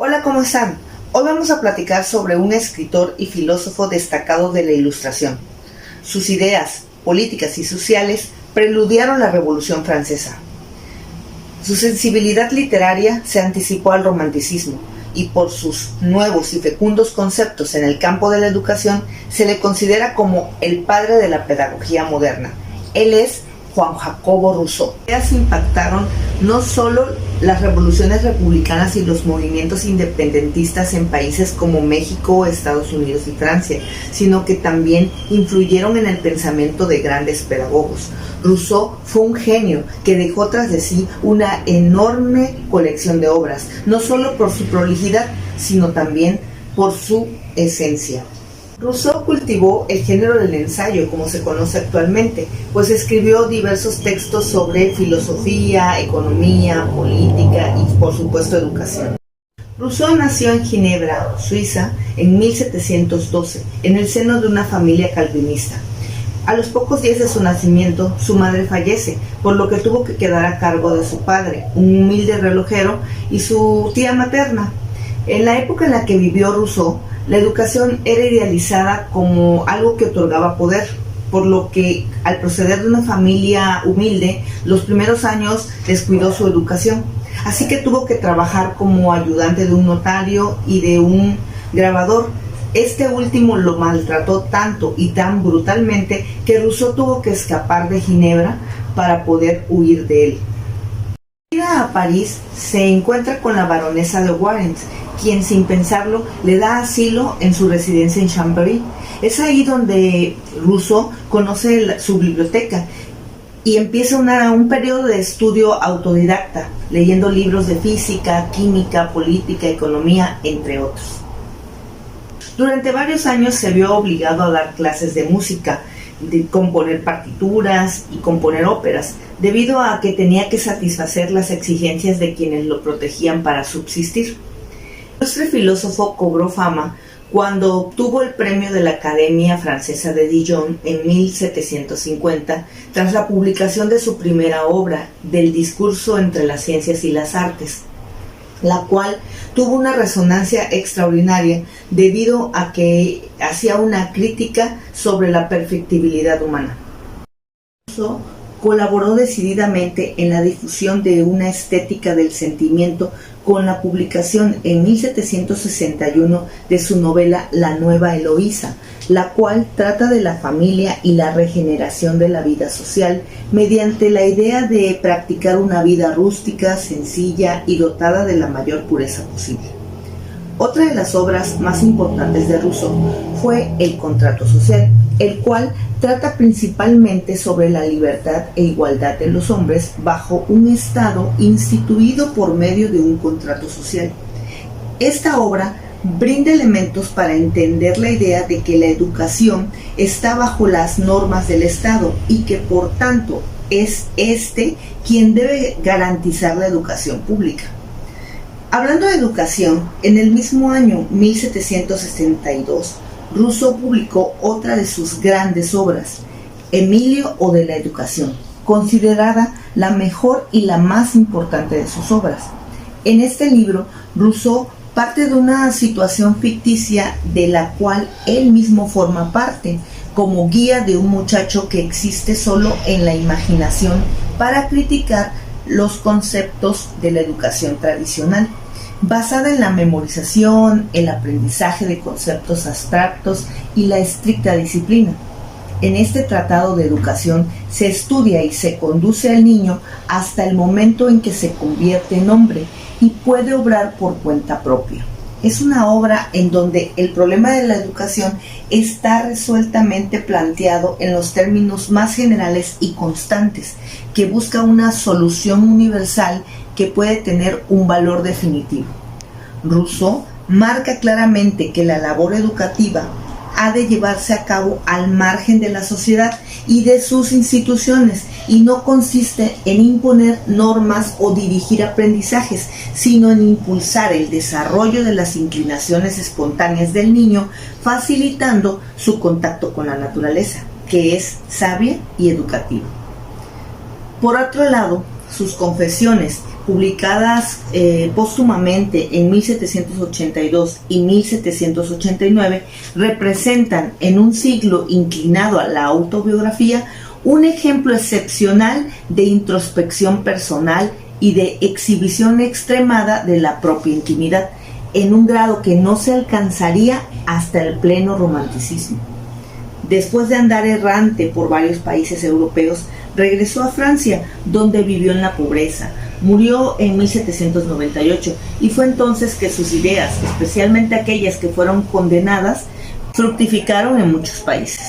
Hola, ¿cómo están? Hoy vamos a platicar sobre un escritor y filósofo destacado de la Ilustración. Sus ideas políticas y sociales preludiaron la Revolución Francesa. Su sensibilidad literaria se anticipó al romanticismo y por sus nuevos y fecundos conceptos en el campo de la educación se le considera como el padre de la pedagogía moderna. Él es Juan Jacobo Rousseau. Sus ideas impactaron no solo las revoluciones republicanas y los movimientos independentistas en países como México, Estados Unidos y Francia, sino que también influyeron en el pensamiento de grandes pedagogos. Rousseau fue un genio que dejó tras de sí una enorme colección de obras, no solo por su prolijidad, sino también por su esencia. Rousseau cultivó el género del ensayo, como se conoce actualmente, pues escribió diversos textos sobre filosofía, economía, política y, por supuesto, educación. Rousseau nació en Ginebra, Suiza, en 1712, en el seno de una familia calvinista. A los pocos días de su nacimiento, su madre fallece, por lo que tuvo que quedar a cargo de su padre, un humilde relojero, y su tía materna. En la época en la que vivió Rousseau, la educación era idealizada como algo que otorgaba poder, por lo que al proceder de una familia humilde, los primeros años descuidó su educación. Así que tuvo que trabajar como ayudante de un notario y de un grabador. Este último lo maltrató tanto y tan brutalmente que Rousseau tuvo que escapar de Ginebra para poder huir de él. A París se encuentra con la baronesa de Warens, quien sin pensarlo le da asilo en su residencia en Chambéry. Es ahí donde Rousseau conoce su biblioteca y empieza un periodo de estudio autodidacta, leyendo libros de física, química, política, economía, entre otros. Durante varios años se vio obligado a dar clases de música, de componer partituras y componer óperas, debido a que tenía que satisfacer las exigencias de quienes lo protegían para subsistir. El ilustre filósofo cobró fama cuando obtuvo el premio de la Academia Francesa de Dijon en 1750, tras la publicación de su primera obra, Del discurso entre las ciencias y las artes, la cual tuvo una resonancia extraordinaria debido a que hacía una crítica sobre la perfectibilidad humana. Rousseau colaboró decididamente en la difusión de una estética del sentimiento con la publicación en 1761 de su novela La Nueva Eloísa, la cual trata de la familia y la regeneración de la vida social mediante la idea de practicar una vida rústica, sencilla y dotada de la mayor pureza posible. Otra de las obras más importantes de Rousseau fue El contrato social, el cual trata principalmente sobre la libertad e igualdad de los hombres bajo un Estado instituido por medio de un contrato social. Esta obra brinda elementos para entender la idea de que la educación está bajo las normas del Estado y que por tanto es este quien debe garantizar la educación pública. Hablando de educación, en el mismo año 1762, Rousseau publicó otra de sus grandes obras, Emilio o de la Educación, considerada la mejor y la más importante de sus obras. En este libro, Rousseau parte de una situación ficticia de la cual él mismo forma parte, como guía de un muchacho que existe solo en la imaginación para criticar los conceptos de la educación tradicional, basada en la memorización, el aprendizaje de conceptos abstractos y la estricta disciplina. En este tratado de educación se estudia y se conduce al niño hasta el momento en que se convierte en hombre y puede obrar por cuenta propia. Es una obra en donde el problema de la educación está resueltamente planteado en los términos más generales y constantes, que busca una solución universal que puede tener un valor definitivo. Rousseau marca claramente que la labor educativa ha de llevarse a cabo al margen de la sociedad y de sus instituciones y no consiste en imponer normas o dirigir aprendizajes, sino en impulsar el desarrollo de las inclinaciones espontáneas del niño, facilitando su contacto con la naturaleza, que es sabia y educativa. Por otro lado, Sus confesiones, publicadas póstumamente en 1782 y 1789, representan en un siglo inclinado a la autobiografía un ejemplo excepcional de introspección personal y de exhibición extremada de la propia intimidad, en un grado que no se alcanzaría hasta el pleno romanticismo. Después de andar errante por varios países europeos, regresó a Francia, donde vivió en la pobreza. Murió en 1798 y fue entonces que sus ideas, especialmente aquellas que fueron condenadas, fructificaron en muchos países.